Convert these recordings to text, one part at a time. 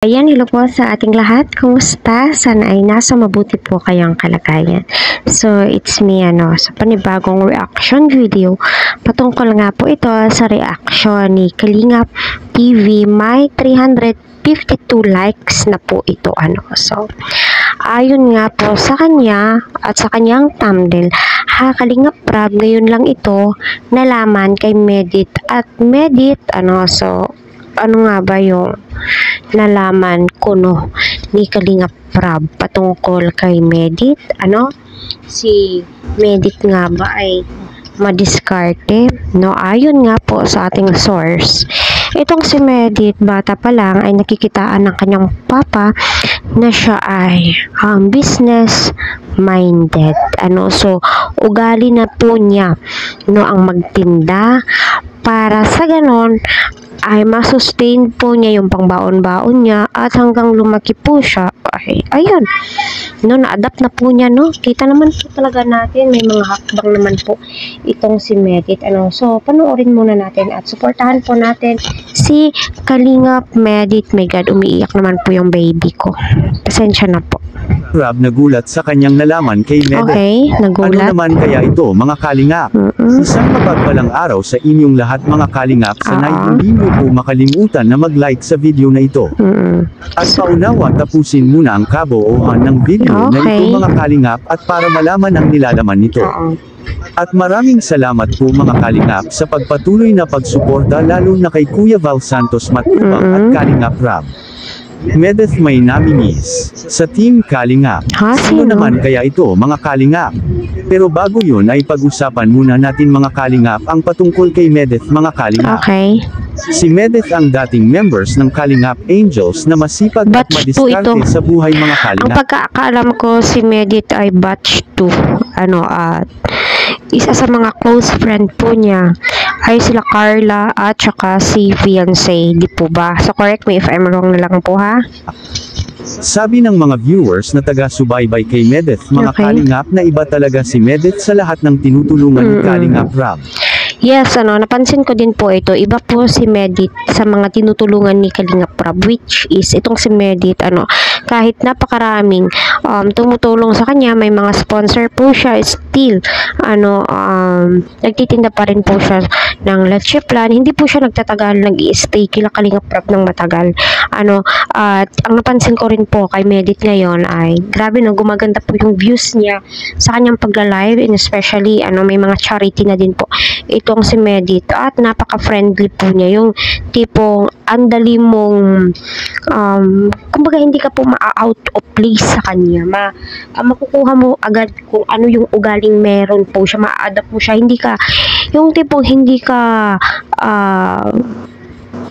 Ayan, hello po sa ating lahat. Kumusta? Sana ay nasa mabuti po kayong kalagayan. So, it's me, sa panibagong reaction video. Patungkol nga po ito sa reaction ni Kalingap TV. May 352 likes na po ito, So, ayon nga po sa kanya at sa kanyang thumbnail, Kalingap Prab, ngayon lang ito nalaman kay Medit. At Medit, so, ano nga ba yung nalaman ko ni Kalingap Prab patungkol kay Medit? Si Medit nga ba ay madiskarte? Ayon nga po sa ating source, itong si Medit, bata pa lang ay nakikitaan ng kanyang papa na siya ay business minded. So, ugali na po niya ang magtinda para sa ganon ay masustain po niya yung pangbaon-baon niya at hanggang lumaki po siya. Ayun, na-adapt na po niya, Kita naman po talaga natin, may mga hakbang naman po itong si Medit, So, panoorin muna natin at suportahan po natin si Kalingap Medit. My God, umiiyak naman po yung baby ko. Pasensya na po. Prab nagulat sa kanyang nalaman kay Medit. Okay, nagulat. Ano naman kaya ito, mga Kalingap? Isang mapagpalang araw sa inyong lahat, mga Kalingap. Sana'y hindi niyo po makalimutan na mag-like sa video na ito. At paunawa, tapusin muna ang kabuuan ng video na ito, mga Kalingap, at para malaman ang nilalaman nito. At maraming salamat po, mga Kalingap, sa pagpatuloy na pagsuporta, lalo na kay Kuya Val Santos Matubang at Kalingap Prab. Medit may nominees sa Team Kalingap. Sino naman kaya ito, mga Kalingap? Pero bago yun ay pag-usapan muna natin, mga Kalingap, ang patungkol kay Medit, mga Kalingap. Si Medit ang dating members ng Kalingap Angels na masipag at madiskarte sa buhay, mga Kalingap. Ang pagkakaalam ko, si Medit ay batch 2. Isa sa mga close friend po niya ay sila Carla at saka si fiancé, di po ba? So correct me if I'm wrong na lang po, Sabi ng mga viewers na taga-subaybay kay Medit, mga Kalingap, na iba talaga si Medit sa lahat ng tinutulungan ni Kalingap Prab. Yes, napansin ko din po ito. Iba po si Medit sa mga tinutulungan ni Kalingap Prab, which is itong si Medit, kahit napakaraming tumutulong sa kanya, may mga sponsor po siya, still, nagtitinda pa rin po siya ng leche plan. Hindi po siya nagtatagal, nag-i-stay kila Kalingap Prab ng matagal. At ang napansin ko rin po kay Medit ngayon ay, grabe gumaganda po yung views niya sa kanyang pagla-live, and especially, may mga charity na din po itong si Medit, at napaka-friendly po niya, yung tipong andali mong kumbaga hindi ka po ma-out of place sa kanya, makukuha mo agad kung ano yung ugaling meron po siya, ma-adapt mo siya, hindi ka yung tipong hindi ka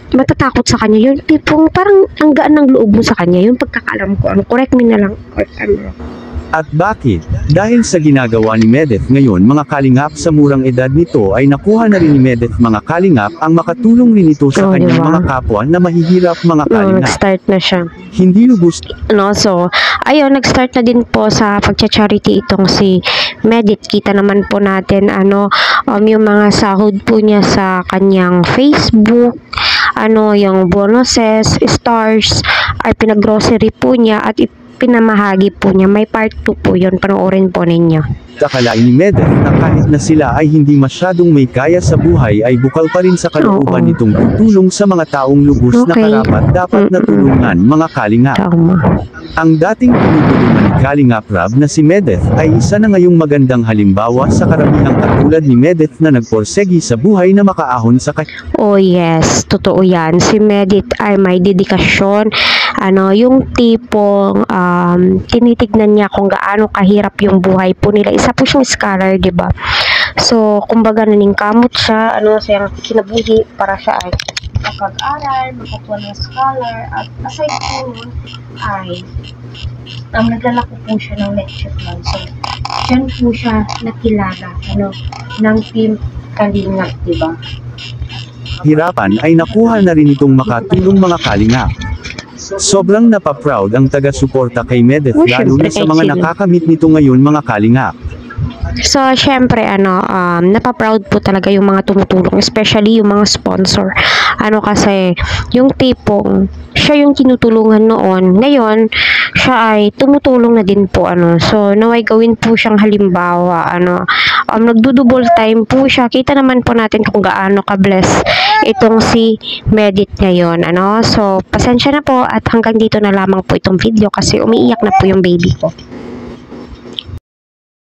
matatakot sa kanya, yung tipong parang ang gaan ng loob mo sa kanya, yung pagkakaalam ko, correct me na lang or At bakit? Dahil sa ginagawa ni Medit ngayon, mga Kalingap, sa murang edad nito ay nakuha na rin ni Medit, mga Kalingap, ang makatulong rin ito sa kanyang mga kapwa na mahihirap, mga Kalingap. Nag-start na siya. Hindi lubos. So, ayun, nag-start na din po sa pagcha-charity itong si Medit. Kita naman po natin, yung mga sahod po niya sa kanyang Facebook, yung bonuses, stars, ay pinag-grocery po niya at pinamahagi po niya. May part 2 po yun. Panoorin po ninyo. Akalain ni Medit na kahit na sila ay hindi masyadong may kaya sa buhay, ay bukal pa rin sa kalooban nitong tutulong sa mga taong lubos na karapat dapat na tulungan, mga Kalingap. Ang dating tinutulungan ni Kalingap Prab na si Medit ay isa na ngayong magandang halimbawa sa karamihang katulad ni Medit na nagporsegi sa buhay na makaahon sa Oh yes, totoo yan. Si Medit ay may dedikasyon, yung tipong tinitignan niya kung gaano kahirap yung buhay po nila. Isa po siyang scholar, diba? So, kumbaga naningkamot siya, siyang kinabuhi para siya ay makapag-aral, makakuha ng scholar, at aside po nun ay naglalako po siya ng lecture plan. So, dyan po siya nakilala, ng Team Kalingap, diba? hirapan ay nakuha na rin itong makatulong, mga Kalingap. Sobrang napaproud ang taga-suporta kay Medit, lalo na sa mga nakakamit nito ngayon, mga Kalingap. So, syempre, napaproud po talaga yung mga tumutulong, especially yung mga sponsor. Kasi, yung tipong, siya yung tinutulungan noon. Ngayon, siya ay tumutulong na din po, So, naway gawin po siyang halimbawa, nagdudouble time po siya. Kita naman po natin kung gaano ka-bless itong si Medit ngayon, So, pasensya na po at hanggang dito na lamang po itong video kasi umiiyak na po yung baby ko.